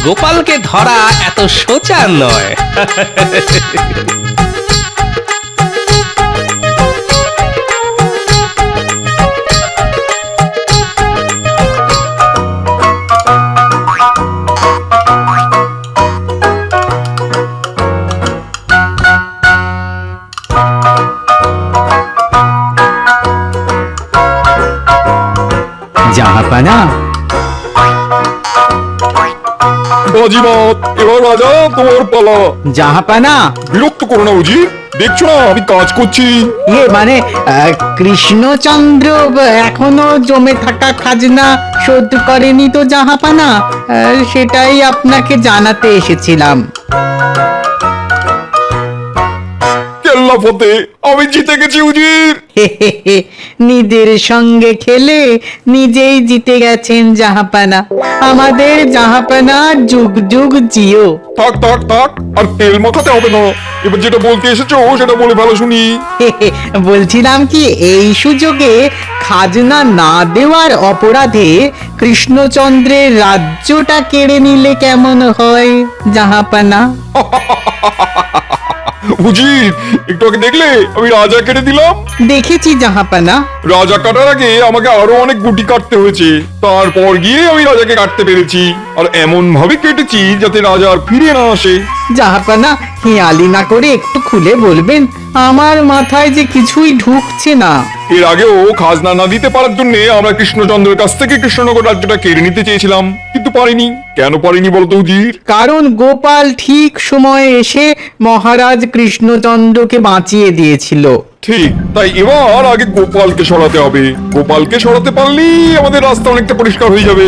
গোপালকে ধরা এত সোজা নয়। জাহাপানা, বাজিমাত, এবার রাজা তোমার পালা। জাহাপানা, বিরক্ত করো না উজির, দেখছো না আমি কাজ করছি। মানে কৃষ্ণচন্দ্র এখনো জমে থাকা খাজনা শোধ করেনি তো জাহাপানা, সেটাই আপনাকে জানাতে এসেছিলাম। কেল্লা ফতে, আমি জিতে গেছি উজির। নিজের সঙ্গে খেলে নিজেই জিতে গেছেন জাহাপানা। আমাদের জাহাপানা যুগ যুগ জিও। থাক থাক থাক, আর তেল মাখাতে হবে না। এবার যেটা বলতে এসেছো সেটা বলে ভালো শুনি। বলছিলাম কি, এই সুযোগে খাজনা না দেওয়ার অপরাধে কৃষ্ণচন্দ্রের রাজ্যটা কেড়ে নিলে কেমন হয় জাহাপানা? উজির, একটু আগে দেখলে আমি রাজা কেটে দিলাম। দেখেছি জাহাপানা। রাজা কাটার আগে আমাকে আরো অনেক গুটি কাটতে হয়েছে, তারপর গিয়ে আমি রাজাকে কাটতে পেরেছি। আর এমন ভাবে কেটেছি যাতে রাজা আর ফিরে না আসে। জাহাপানা, হিয়ালি না করে একটু খুলে বলবেন, আমার মাথায় যে কিছুই ঢুকছে না। এর আগেও খাজনা না দিতে পারার জন্য আমরা কৃষ্ণচন্দ্রের কাছ থেকে কৃষ্ণনগর রাজ্যটা কেড়ে নিতে চেয়েছিলাম, কিন্তু পারিনি। কেন পারিনি বলতো উজির? কারণ গোপাল ঠিক সময়ে এসে মহারাজ কৃষ্ণচন্দ্রকে বাঁচিয়ে দিয়েছিল। ঠিক তাই, এবার আগে গোপালকে সরাতে হবে। গোপালকে সরাতে পারলেই আমাদের রাস্তা অনেকটা পরিষ্কার হয়ে যাবে।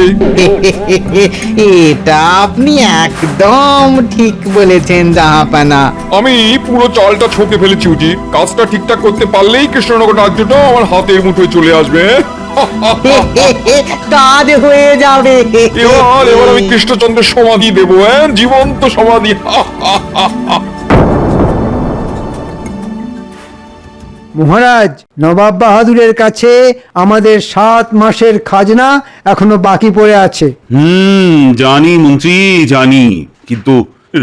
এটা আপনি একদম ঠিক বলেছেন জাহাপানা। আমি পুরো চালটা ছকে ফেলেছি উজির। কাজটা ঠিকঠাক করতে পারলেই কৃষ্ণনগর রাজ্যটা আমার হাতের মুঠোয় চলে আসবে। কাজ হয়ে যাবে। এবার আমি কৃষ্ণচন্দ্রের সমাধি দেবো, জীবন্ত সমাধি। মহারাজ, নবাব বাহাদুরের কাছে আমাদের 7 মাসের খাজনা এখনো বাকি পড়ে আছে। জানি মন্ত্রী, জানি, কিন্তু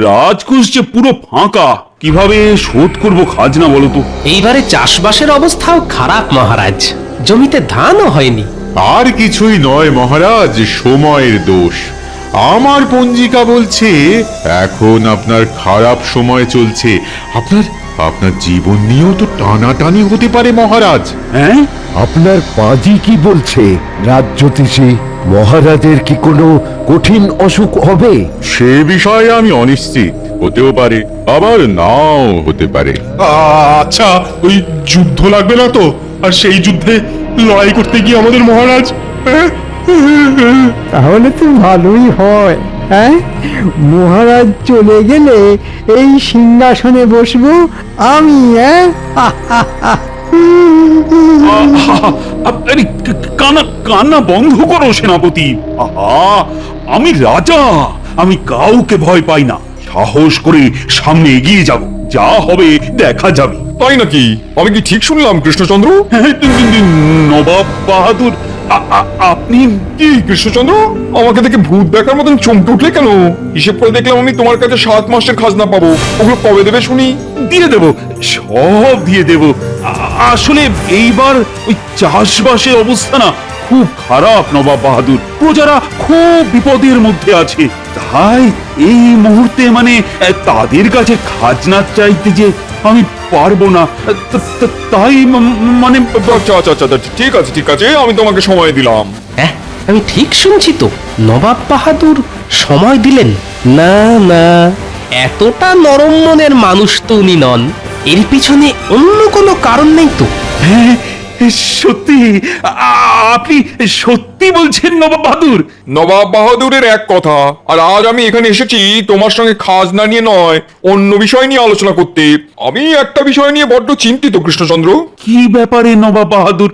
রাজকোষ যে পুরো ফাঁকা, কিভাবে শোধ করব খাজনা বলো তো? এইবারে চাষবাসের অবস্থাও খারাপ মহারাজ, জমিতে ধানও হয়নি। আর কিছুই নয় মহারাজ, সময়ের দোষ। আমার পঞ্জিকা বলছে এখন আপনার খারাপ সময় চলছে। আপনার আপনার জীবন নিয়েও তো টানাটানি হতে পারে মহারাজ। হ্যাঁ, আপনার পাজি কি বলছে রাজ্যতীশী? মহারাজের কি কোনো কঠিন অসুখ হবে? সে বিষয়ে আমি অনিশ্চিত, হতেও পারে আবার নাও হতে পারে। আচ্ছা, ওই যুদ্ধ লাগবে না তো? আর সেই যুদ্ধে লড়াই করতে গিয়ে আমাদের মহারাজ তাহলে তো ভালোই হয়। হ্যাঁ, মহারাজ চলে গেলে এই সিংহাসনে বসবো আমি। আরে কান্না কান্না বন্ধ করো সেনাপতি। আহা, আমি রাজা, আমি কাউকে ভয় পাই না। সাহস করে সামনে এগিয়ে যাব, যা হবে দেখা যাবে। তাই নাকি? আমি কি ঠিক শুনলাম কৃষ্ণচন্দ্র? নবাব বাহাদুর, আপনি কি কৃষ্ণচন্দ্র, আমাকে দেখে ভূত দেখার মতন চমকে উঠলে কেন? হিসেব করে দেখলাম আমি তোমার কাছে 7 মাসের খাজনা পাবো। ওগুলো কবে দেবে শুনি? দিয়ে দেব, সব দিয়ে দেব। আসলে এইবার ওই চাষবাসের অবস্থা না খুব খারাপ নবাব বাহাদুর, প্রজারা খুব বিপদের মধ্যে আছে। তাই এই মুহূর্তে মানে তাদের কাছে খাজনা চাইতে যে আমি পারবো না, তাই মানে। আচ্ছা আচ্ছা আচ্ছা, ঠিক আছে ঠিক আছে, আমি তোমাকে সময় দিলাম। হ্যাঁ, আমি ঠিক শুনছি তো? নবাব বাহাদুর সময় দিলেন? না না, এতটা নরম মনের মানুষ তো উনি নন। এর পিছনে অন্য কোনো কারণ নেই তো? হ্যাঁ, সত্যি, আপনি সত্যি বলছেন নবাব বাহাদুর? নবাব বাহাদুরের এক কথা, আর আজ আমি এখানে এসেছি তোমার সঙ্গে খাজনা নিয়ে নয়, অন্য বিষয় নিয়ে আলোচনা করতে। আমি একটা বিষয় নিয়ে বড্ড চিন্তিত কৃষ্ণচন্দ্র। কি ব্যাপারে নবাব বাহাদুর?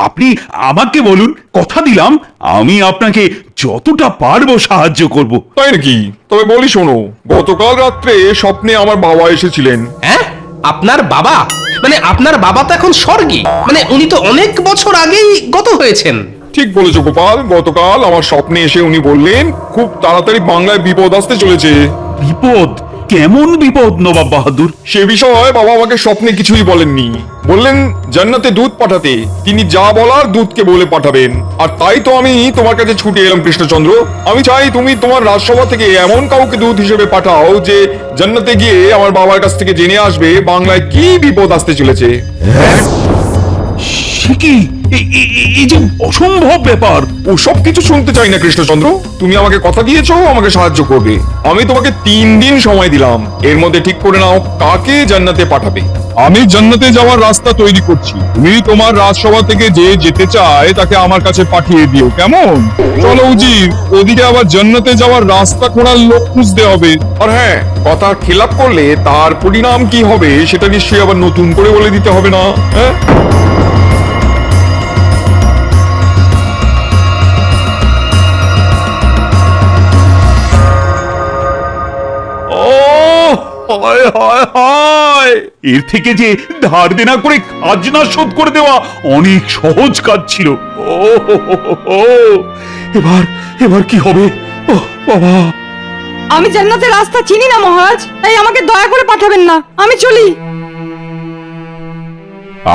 আপনি আমাকে বলুন, কথা দিলাম আমি আপনাকে যতটা পারবো সাহায্য করব। তাই নাকি? তবে বলি শোনো, গতকাল রাত্রে স্বপ্নে আমার বাবা এসেছিলেন। হ্যাঁ, আপনার বাবা? মানে আপনার বাবা তো এখন স্বর্গে, মানে উনি তো অনেক বছর আগেই গত হয়েছেন। ঠিক বলেছো গোপাল, গতকাল আমার স্বপ্নে এসে উনি বললেন খুব তাড়াতাড়ি বাংলায় বিপদ আসতে চলেছে। বিপদ? কেমন বিপদ নবাব বাহাদুর? সে বিষয়ে বাবা আমাকে স্বপ্নে কিছুই বলেননি। বললেন জান্নাতে দুধ পাঠাতে, তিনি যা বলার দুধকে বলে পাঠাবেন। আর তাই তো আমি তোমার কাছে ছুটে এলাম কৃষ্ণচন্দ্র। আমি চাই তুমি তোমার রাজসভা থেকে এমন কাউকে দূত হিসেবে পাঠাও যে জান্নাতে গিয়ে আমার বাবার কাছ থেকে জেনে আসবে বাংলায় কি বিপদ আসতে চলেছে। সে কি? এই যে অসম্ভব ব্যাপার। ও সব কিছু শুনতে চাই না কৃষ্ণচন্দ্র, তুমি আমাকে কথা দিয়েছো আমাকে সাহায্য করবে। আমি তোমাকে 3 দিন সময় দিলাম, এর মধ্যে ঠিক করে নাও কাকে জান্নাতে পাঠাবে। আমি জান্নাতে যাওয়ার রাস্তা তৈরি করছি, তুমি তোমার রাজসভা থেকে যে যেতে চায় তাকে আমার কাছে পাঠিয়ে দিও, কেমন? চলো উজির, ওদিকে আবার জান্নাতে যাওয়ার রাস্তা খোঁড়ার লোক খুঁজতে হবে। আর হ্যাঁ, কথা খেলাপ করলে তার পরিণাম কি হবে সেটা নিশ্চয়ই আবার নতুন করে বলে দিতে হবে না, হ্যাঁ? হায় হায় হায়! এর থেকে যে ধার দেনা করে খাজনা শোধ করে দেওয়া অনেক সহজ কাজ ছিল। ও হো হো হো হো! এবার এবার কি হবে? ও বাবা! আমি জান্নাতের রাস্তা চিনি না মহারাজ, তাই আমাকে দয়া করে পাঠাবেন না, আমি চলি।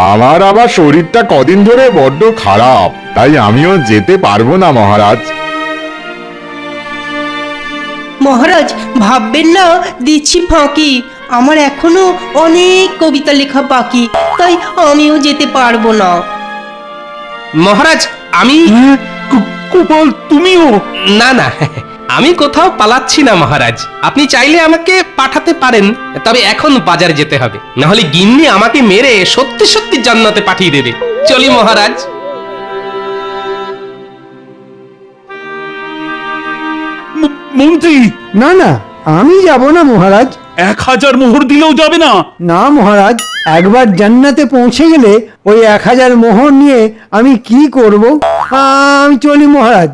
আমার আবার শরীরটা কদিন ধরে বড্ড খারাপ, তাই আমিও যেতে পারবো না মহারাজ। মহারাজ ভাববেন না দিচ্ছি ফাঁকি, আমার এখনো অনেক কবিতা লেখা বাকি, তাই আমিও যেতে পারবো না। মহারাজ আমি গোপাল, তুমিও? না না, আমি কোথাও পালাচ্ছি না মহারাজ। আপনি চাইলে আমাকে পাঠাতে পারেন, তবে এখন বাজারে যেতে হবে, না হলে গিন্নি আমাকে মেরে সত্যি সত্যি জান্নাতে পাঠিয়ে দেবে। চলি মহারাজ। মন্ত্রী! না না, আমি যাব না মহারাজ। 1000 মোহর দিলেও যাবে না? না মহারাজ, একবার জান্নাতে পৌঁছে গেলে ওই 1000 মোহর নিয়ে আমি কি করব? আমি চলি মহারাজ।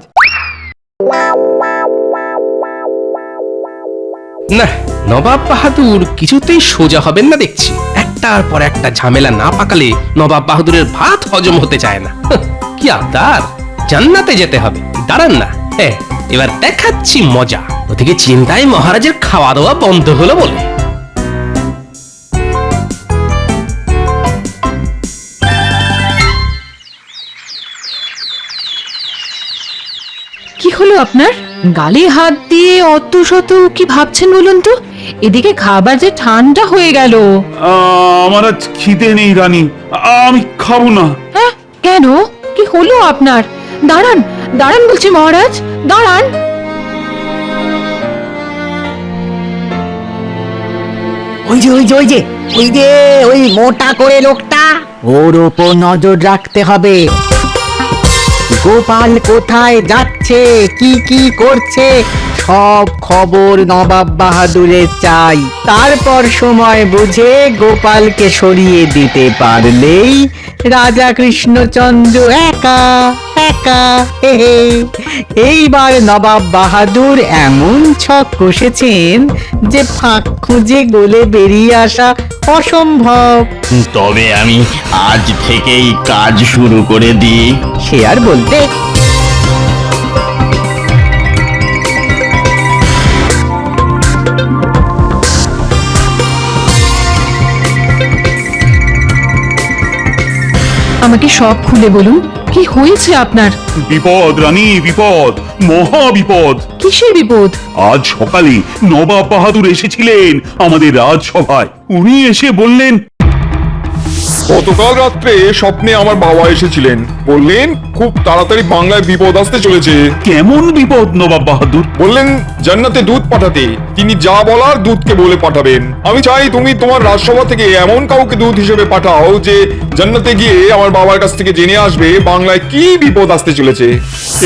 না, নবাব বাহাদুর কিছুতেই সোজা হবেন না দেখছি। একটার পর একটা ঝামেলা না পাকালে নবাব বাহাদুরের ভাত হজম হতে চায় না। কি আবদার, জান্নাতে যেতে হবে। দাঁড়ান না, হ্যাঁ এবার দেখাচ্ছি মজা। ওদিকে চিন্তায় মহারাজের খাওয়া দাওয়া বন্ধ হলো বলে। কি হলো আপনার? গালে হাত দিয়ে অত শত কি ভাবছেন বলুন তো? এদিকে খাবার যে ঠান্ডা হয়ে গেল। আমার আজ খিদে নেই রানী, আমি খাবো না। হ্যাঁ কেন? কি হলো আপনার? দাঁড়ান দাঁড়ান বলছি মহারাজ, দাঁড়ান। ওই মোটা করে লোকটা, ওর ওপর নজর রাখতে হবে। গোপাল কোথায় যাচ্ছে, কি কি করছে, সব খবর নবাব বাহাদুরের চাই। তারপর সময় বুঝে গোপালকে সরিয়ে দিতে পারলেই রাজা কৃষ্ণচন্দ্র একা একা হে হে। এইবার নবাব বাহাদুর এমন ছক কষেছেন যে ফাঁক খুঁজে গলে বেরিয়ে আসা অসম্ভব। তবে আমি আজ থেকেই কাজ শুরু করে দিই। সে আর বলতে। আমাকে সব খুলে বলুন, কি হয়েছে আপনার? বিপদ রানী, বিপদ, মহা বিপদ। কিসের বিপদ? আজ সকালে নবাব বাহাদুর এসেছিলেন আমাদের রাজসভায়। উনি এসে বললেন, গতকাল রাত্রে স্বপ্নে আমার বাবা এসেছিলেন, বললেন খুব তাড়াতাড়ি বাংলায় বিপদ আসতে চলেছে। কেমন বিপদ নবাব বাহাদুর? বললেন জান্নাতে দুধ পাঠাতে, তিনি যা বলার দুধকে বলে পাঠাবেন। আমি চাই তুমি তোমার রাজসভা থেকে এমন কাউকে দূত হিসেবে পাঠাও যে জান্নাতে গিয়ে আমার বাবার কাছ থেকে জেনে আসবে বাংলায় কি বিপদ আসতে চলেছে।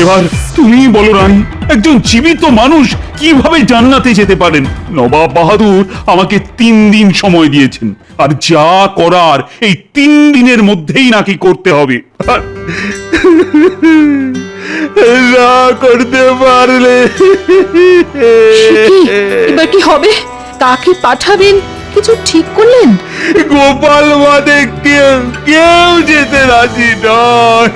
এবার তুমি বলো রানী, একজন জীবিত মানুষ কিভাবে জান্নাতে যেতে পারেন? নবাব বাহাদুর আমাকে 3 দিন সময় দিয়েছেন, আর যা করার এই 3 দিনের মধ্যেই নাকি করতে হবে। না করতে পারলে এবার কি হবে? কাকে পাঠাবেন কিছু ঠিক করলেন? গোপাল বাদে কেউ যেতে রাজি নয়।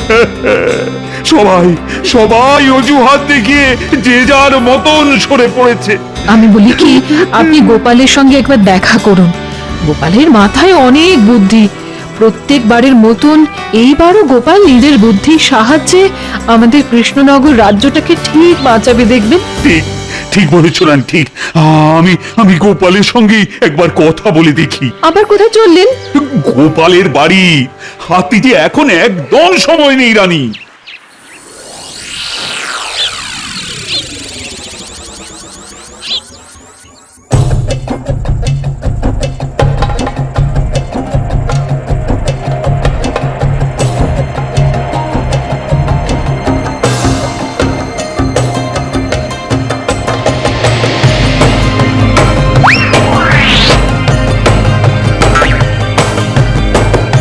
সবাই সবাই অজুহাত দেখিয়ে যে যার মতন সরে পড়েছে। আমি বলি কি, আপনি গোপালের সঙ্গে একবার দেখা করুন। গোপালের মাথায় অনেক বুদ্ধি। প্রত্যেকবারের মতন এইবারও গোপাল নিজের বুদ্ধির সাহায্যে আমাদের কৃষ্ণনগর রাজ্যটাকে ঠিক বাঁচাবে, দেখবেন। ঠিক ঠিক বলেছ না, ঠিক। আমি গোপালের সঙ্গে একবার কথা বলে দেখি। আবার কোথায় চললেন? গোপালের বাড়ি। হাতি যে এখন একদম সময় নেই রানী।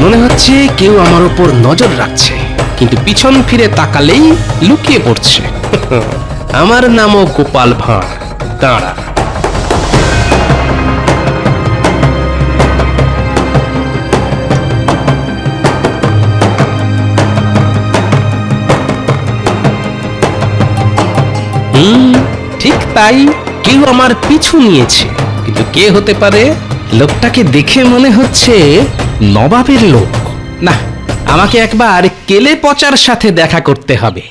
মনে হচ্ছে কেউ আমার উপর নজর রাখছে, কিন্তু পিছন ফিরে তাকালেই লুকিয়ে পড়ছে। আমার নামও গোপাল ভাঁড়। দাঁড়া। ঠিক তাই, কেউ আমার পিছু নিয়েছে, কিন্তু কে হতে পারে? লোকটাকে দেখে মনে হচ্ছে নবাবের লোক। না, আমাকে একবার কেলে পচার সাথে দেখা করতে হবে।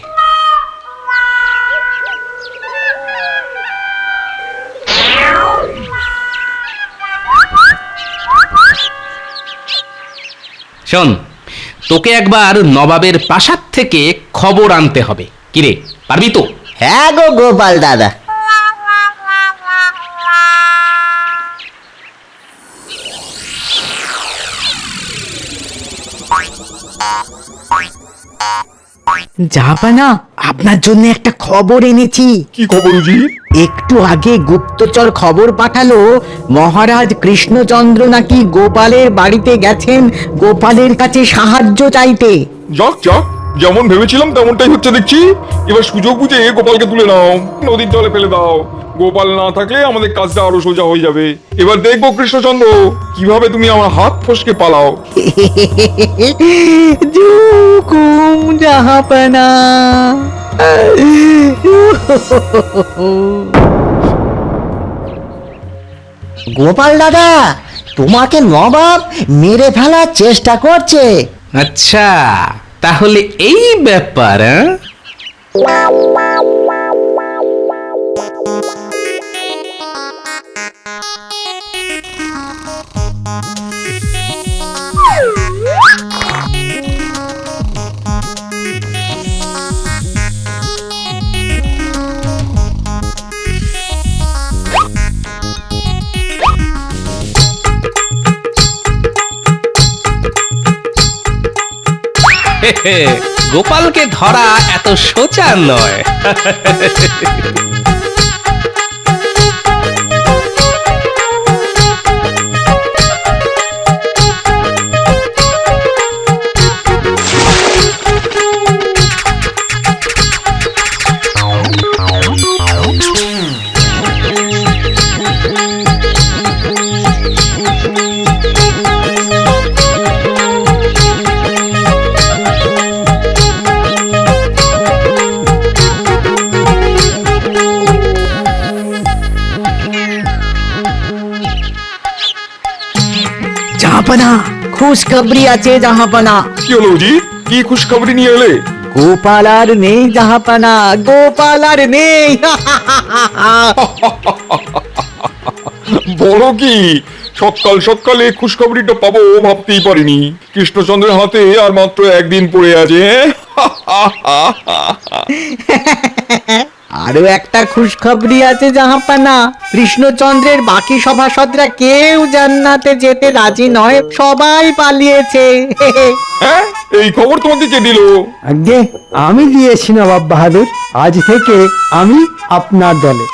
শোন, তোকে একবার নবাবের প্রাসাদ থেকে খবর আনতে হবে। কিরে, পারবি তো? হ্যাঁ গো গোপাল দাদা। জাহাপানা, আপনার জন্য একটা খবর এনেছি। কি খবর উজির? একটু আগে গুপ্তচর খবর পাঠালো মহারাজ কৃষ্ণচন্দ্র নাকি গোপালের বাড়িতে গেছেন গোপালের কাছে সাহায্য চাইতে। যাক যাক, যেমন ভেবেছিলাম তেমনটাই হচ্ছে দেখছি। এবার সুযোগ বুঝে গোপালকে তুলে নাও, নদীর জলে ফেলে দাও। গোপাল না থাকলে আমাদের কাজটা আরো সোজা হয়ে যাবে। এবার দেখবো কৃষ্ণচন্দ্র কিভাবে তুমি আমার হাত ফসকে পালাও। জুকুম জাহাপানা। গোপাল দাদা, তোমাকে নবাব মেরে ফেলার চেষ্টা করছে। আচ্ছা, তাহলে এই ব্যাপার। গোপালকে ধরা এত সোজা নয়। জাহাপানা, খুশখবরি আছে জাহাপানা। কি হলো উজির? কি খুশখবরি নিয়ে এলে? গোপাল আর নেই জাহাপানা, গোপাল আর নেই। বলো কি? সকাল সকালে খুশখবরিটা পাবো ভাবতেই পারিনি। কৃষ্ণচন্দ্রের হাতে আর মাত্র একদিন পড়ে আছে। আরো একটা খুশখবরি আছে জাহাপানা। কৃষ্ণচন্দ্রের বাকি সভাসদরা কেউ জান্নাতে যেতে রাজি নয়, সবাই পালিয়েছে। হ্যাঁ, এই খবর তোমাকে কে দিল? আগে আমি দিয়েছি নবাব বাহাদুর। আজ থেকে আমি আপনার দলে।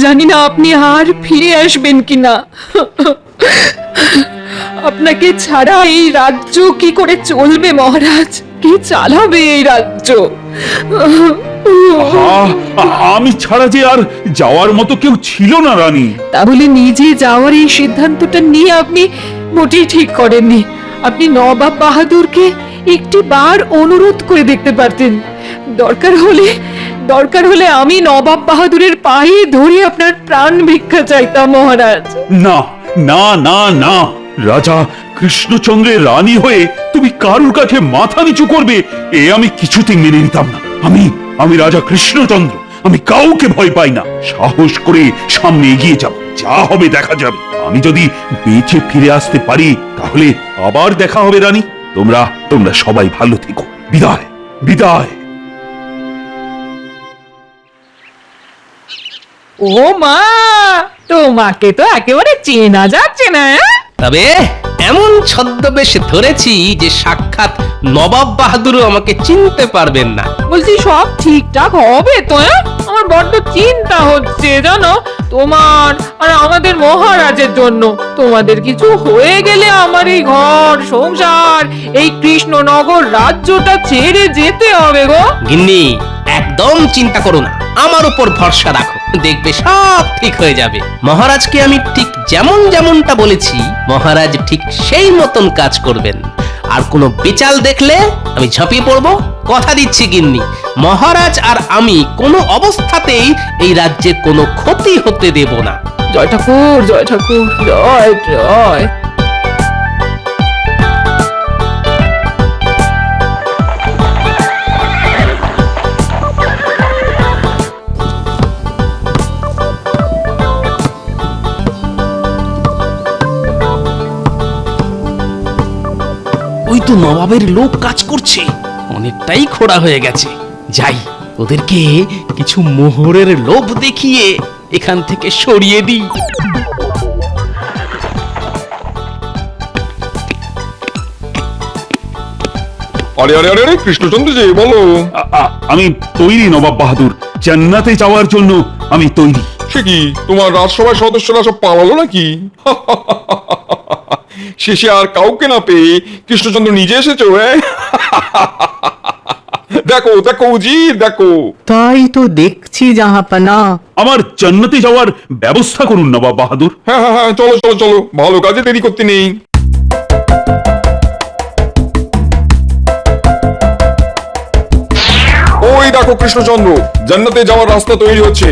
জানি না আপনি আর ফিরে আসবেন কিনা। আপনাকে ছাড়া এই রাজ্য কি করে চলবে মহারাজ? কে চালাবে এই রাজ্য? আমি ছাড়া যে আর যাওয়ার মতো কেউ ছিল না রানী। তাহলে নিজে যাওয়ার এই সিদ্ধান্তটা নিয়ে আপনি মোটেই ঠিক করেননি। আপনি নবাব বাহাদুরকে একটি বার অনুরোধ করে দেখতে পারতেন। দরকার হলে আমি নবাব বাহাদুরের পায়ে ধরে আপনার প্রাণ ভিক্ষা চাইতাম মহারাজ। না না না না, রাজা কৃষ্ণচন্দ্রের রানী হয়ে তুমি কারুর কাছে মাথা নিচু করবে, এ আমি কিছুতেই মেনে নিতাম না। আমি রাজা কৃষ্ণচন্দ্র, আমি কাউকে ভয় পাই না। সাহস করে সামনে এগিয়ে যাব, যা হবে দেখা যাবে। আমি যদি বেঁচে ফিরে আসতে পারি তাহলে আবার দেখা হবে রানী। তোমরা সবাই ভালো থেকো। বিদায় বিদায়। ও মা, তোমাকে তো একেবারে চেনা যাচ্ছে না। তবে এমন ছদ্মবেশ ধরেছি যে সাক্ষাৎ নবাব বাহাদুরও আমাকে চিনতে পারবেন না। বলছি সব ঠিকঠাক হবে তো? আমার বড্ড চিন্তা হচ্ছে জানো, তোমার আর আমাদের মহারাজের জন্য। তোমাদের কিছু হয়ে গেলে আমার এই ঘর সংসার, এই কৃষ্ণনগর রাজ্যটা ছেড়ে যেতে হবে গো। গিন্নি, একদম চিন্তা করো না, আমার উপর ভরসা রাখো, দেখবে সব ঠিক হয়ে যাবে। মহারাজকে আমি ঠিক যেমনটা বলেছি মহারাজ ঠিক সেই মতন কাজ করবেন। আর কোনো বেচাল দেখলে আমি ঝাঁপিয়ে পড়বো, কথা দিচ্ছি গিন্নি। মহারাজ আর আমি কোনো অবস্থাতেই এই রাজ্যে কোনো ক্ষতি হতে দেব না। জয় ঠাকুর, জয় ঠাকুর, জয় জয়। ওই তো নবাবের লোক কাজ করছে, অনেকটাই খোড়া হয়ে গেছে। যাই, ওদেরকে কিছু মোহরের লোভ দেখিয়ে এখান থেকে সরিয়ে দিই। আরে আরে আরে আরে কৃষ্ণচন্দ্র যে বলো। আমি তৈরি নবাব বাহাদুর, জান্নাতে যাওয়ার জন্য আমি তৈরি। সে কি, তোমার রাজসভার সদস্যরা সব পালালো নাকি? শেষে আর কাউকে না পেয়ে কৃষ্ণচন্দ্র নিজে এসেছো? দেখো দেখো উজির, দেখো। তাই তো দেখছি জাহাপানা। আমার জান্নাতে যাওয়ার ব্যবস্থা করুন নবাব বাহাদুর। হ্যাঁ হ্যাঁ হ্যাঁ, চলো চলো চলো, ভালো কাজে দেরি করতে নেই। ওই দেখো কৃষ্ণচন্দ্র, জান্নাতে যাওয়ার রাস্তা তৈরি হচ্ছে।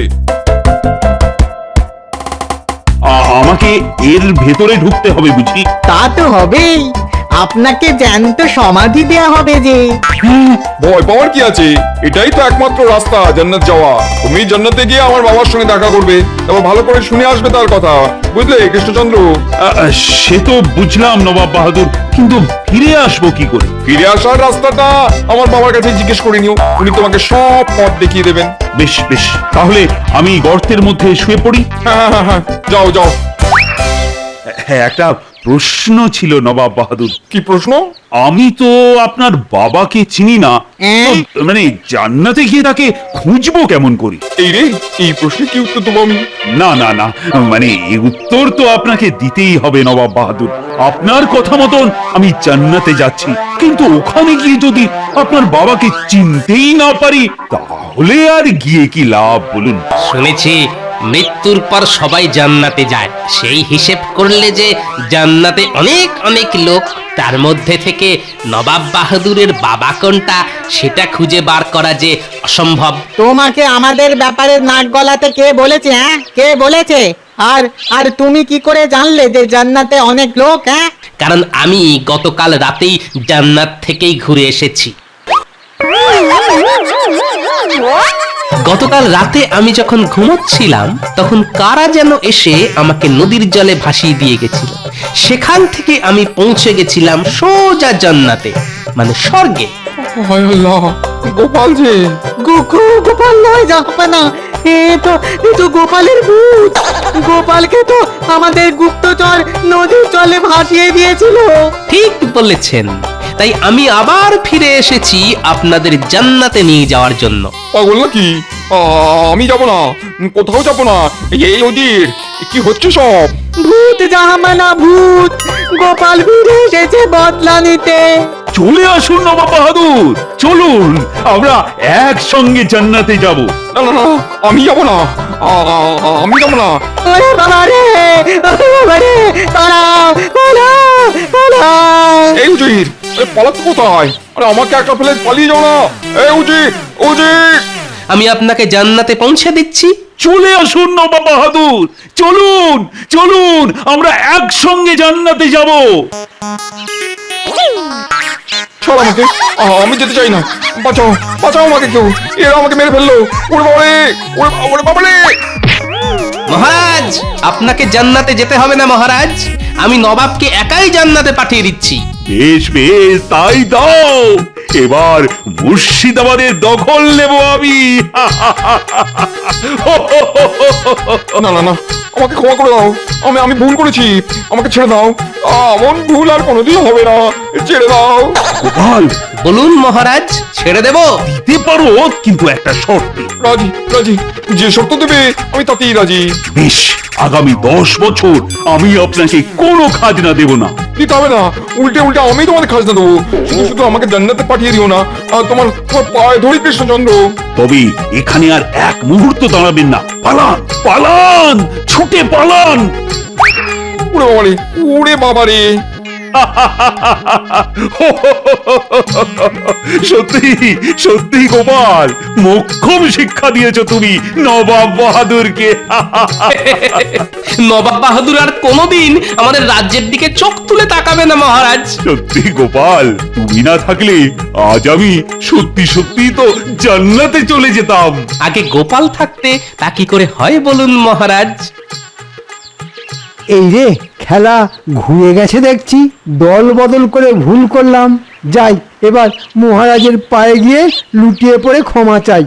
আমাকে এর ভেতরে ঢুকতে হবে বুঝি? তা তো হবেই, আপনাকে জ্যান্ত সমাধি দেয়া হবে যে। ভয় পাওয়ার কি আছে? এটাই তো একমাত্র রাস্তা জান্নাত যাওয়া। তুমি জান্নাতে গিয়ে আমার বাবার সঙ্গে দেখা করবে, তারপর ভালো করে শুনে আসবে তার কথা, বুঝলে কৃষ্ণচন্দ্র? সে তো বুঝলাম নবাব বাহাদুর, কিন্তু ফিরে আসবো কি করে? ফিরে আসার রাস্তাটা আমার বাবার কাছে জিজ্ঞেস করে নিও, উনি তোমাকে সব পথ দেখিয়ে দেবেন। বেশ বেশ, তাহলে আমি গর্তের মধ্যে শুয়ে পড়ি। হ্যাঁ হ্যাঁ হ্যাঁ, যাও যাও। হ্যাঁ, একটা প্রশ্ন ছিল নবাব বাহাদুর। কি প্রশ্ন? আমি তো আপনার বাবাকে চিনি না, তো মানে জান্নাতে গিয়ে তাকে খুঁজবো কেমন করে? এই রে, এই প্রশ্নে কি উত্তর দেবো আমি? না না না, মানে এই উত্তর তো আপনাকে দিতেই হবে নবাব বাহাদুর। আপনার কথা মতন আমি জান্নাতে যাচ্ছি, কিন্তু ওখানে গিয়ে যদি আপনার বাবাকে চিনতেই না পারি তাহলে আর গিয়ে কি লাভ বলুন? শুনেছি মৃত্যুর পর সবাই জান্নাতে যায়, সেই হিসেব করলে যে জান্নাতে অনেক অনেক লোক, তার মধ্যে থেকে নবাব বাহাদুরের বাবা কোনটা সেটা খুঁজে বার করা যে অসম্ভব। তোমাকে আমাদের ব্যাপারে নাক গলাতে কে বলেছে? হ্যাঁ, কে বলেছে? আর আর তুমি কি করে জানলে যে জান্নাতে অনেক লোক? হ্যাঁ, কারণ আমি গতকাল রাতেই জান্নাত থেকেই ঘুরে এসেছি। গতকাল রাতে আমি যখন ঘুমোচ্ছিলাম তখন কারা যেন এসে আমাকে নদীর জলে ভাসিয়ে দিয়ে গেছিল। সেখান থেকে আমি পৌঁছে গেছিলাম সোজা জান্নাতে, মানে স্বর্গে। হায় আল্লাহ, গোপাল যে। গোপাল নয় জাহাপানা, এ তো গোপালের ভূত। গোপালকে তো আমাদের গুপ্তচর নদীর জলে ভাসিয়ে দিয়েছিল। ঠিক বলেছেন, তাই আমি আবার ফিরে এসেছি আপনাদের জান্নাতে নিয়ে যাওয়ার জন্য। পাগল নাকি? আমি যাব না, কোথাও যাব না। এই ওদির কি হচ্ছে সব? ভূত জাহাপানা, ভূত। গোপাল ফিরে এসেছে বদলা নিতে। চলে আসুন নবাব বাহাদুর, চলুন আমরা একসঙ্গে জান্নাতে যাব। না না না, আমি যাবো না, আমি যাবো না। ওরে বাবা রে, ওরে বাবা রে, পালাও, পালাও, পালাও। এই উজির, আরে পালাতে কোথায়? আরে আমাকে একা ফেলে পালিয়ে যাও না। এই উজির, উজির। আমি আপনাকে জান্নাতে পৌঁছে দিচ্ছি। চলে আসুন নবাব বাহাদুর, চলুন চলুন আমরা একসঙ্গে জান্নাতে যাব। ছাড় আমাকে, আমি যেতে চাই না। বাঁচাও, বাঁচাও আমাকে কেউ, এরা আমাকে মেরে ফেললো। ওরে বাবারে, ওরে বাবারে। মহারাজ, আপনাকে জান্নাতে যেতে হবে না মহারাজ, আমি নবাবকে একাই জান্নাতে পাঠিয়ে দিচ্ছি। বেশ বেশ, তাই দাও। এবার মুর্শিদাবাদের দখল নেব আমি। না না না, আমাকে ক্ষমা করে দাও, আমি ভুল করেছি, আমাকে ছেড়ে দাও। এমন ভুল আর কোনোদিন হবে না, ছেড়ে দাও। গোপাল, বলুন মহারাজ, ছেড়ে দেব? দিতে পারো, কিন্তু একটা শর্তে। রাজি রাজি, যে শর্ত দেবে আমি তাতেই রাজি। বেশ, আগামী 10 বছর আমি আপনাকে কোনো খাজনা দেব না। দিতে হবে না, উল্টে উল্টে আমি তোমাদের খাজনা দেবো। শুধু শুধু আমাকে জান্নাতে পাঠিয়ে দিও না। তোমার পায়ে ধরি কৃষ্ণচন্দ্র। তবে এখানে আর এক মুহূর্ত দাঁড়াবেন না, পালান পালান, ছুটে পালান। উড়ে বাবারে, উড়ে বাবারে। সত্যি সত্যি গোপাল, মোক্ষম শিক্ষা দিয়েছো তুমি নবাব বাহাদুরকে। নবাব বাহাদুর আর কোনোদিন আমাদের রাজ্যের দিকে চোখ তুলে তাকাবে না মহারাজ। সত্যি গোপাল, তুমি না থাকলে আজ আমি সত্যি সত্যি তো জান্নাতে চলে যেতাম। আগে গোপাল থাকতে তা কি করে হয় বলুন মহারাজ? এই রে, খেলা ঘুরে গেছে দেখছি। দল বদল করে ভুল করলাম। যাই, এবার মহারাজের পায়ে গিয়ে লুটিয়ে পড়ে ক্ষমা চাই।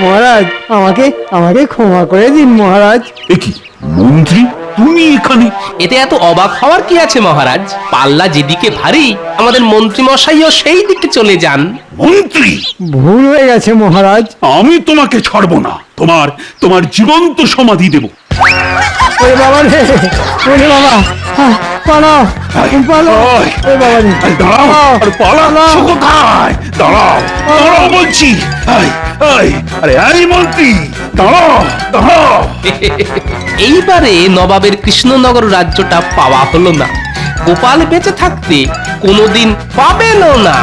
মহারাজ, আমাকে আমাকে ক্ষমা করে দিন মহারাজ। এ কি মন্ত্রী, তুমি এখানে? এতে এত অবাক হওয়ার কি আছে মহারাজ? পাল্লা যেদিকে ভারী, আমাদের মন্ত্রী মশাইও সেই দিকে চলে যান। মন্ত্রী, ভুল হয়ে গেছে মহারাজ। আমি তোমাকে ছাড়বো না, তোমার জীবন্ত সমাধি দেব। ওরে বাবা রে, ওরে বাবা, পালাও, পালাও। ওরে বাবা রে, দাঁড়াও, আর পালাচ্ছ কোথায়? দাঁড়াও, দাঁড়াও বলছি। আরে এই মন্ত্রী, দাঁড়াও দাঁড়াও। এইবারে নবাবের কৃষ্ণনগর রাজ্যটা পাওয়া হলো না। গোপাল বেঁচে থাকতে কোনোদিন পাবেনও না।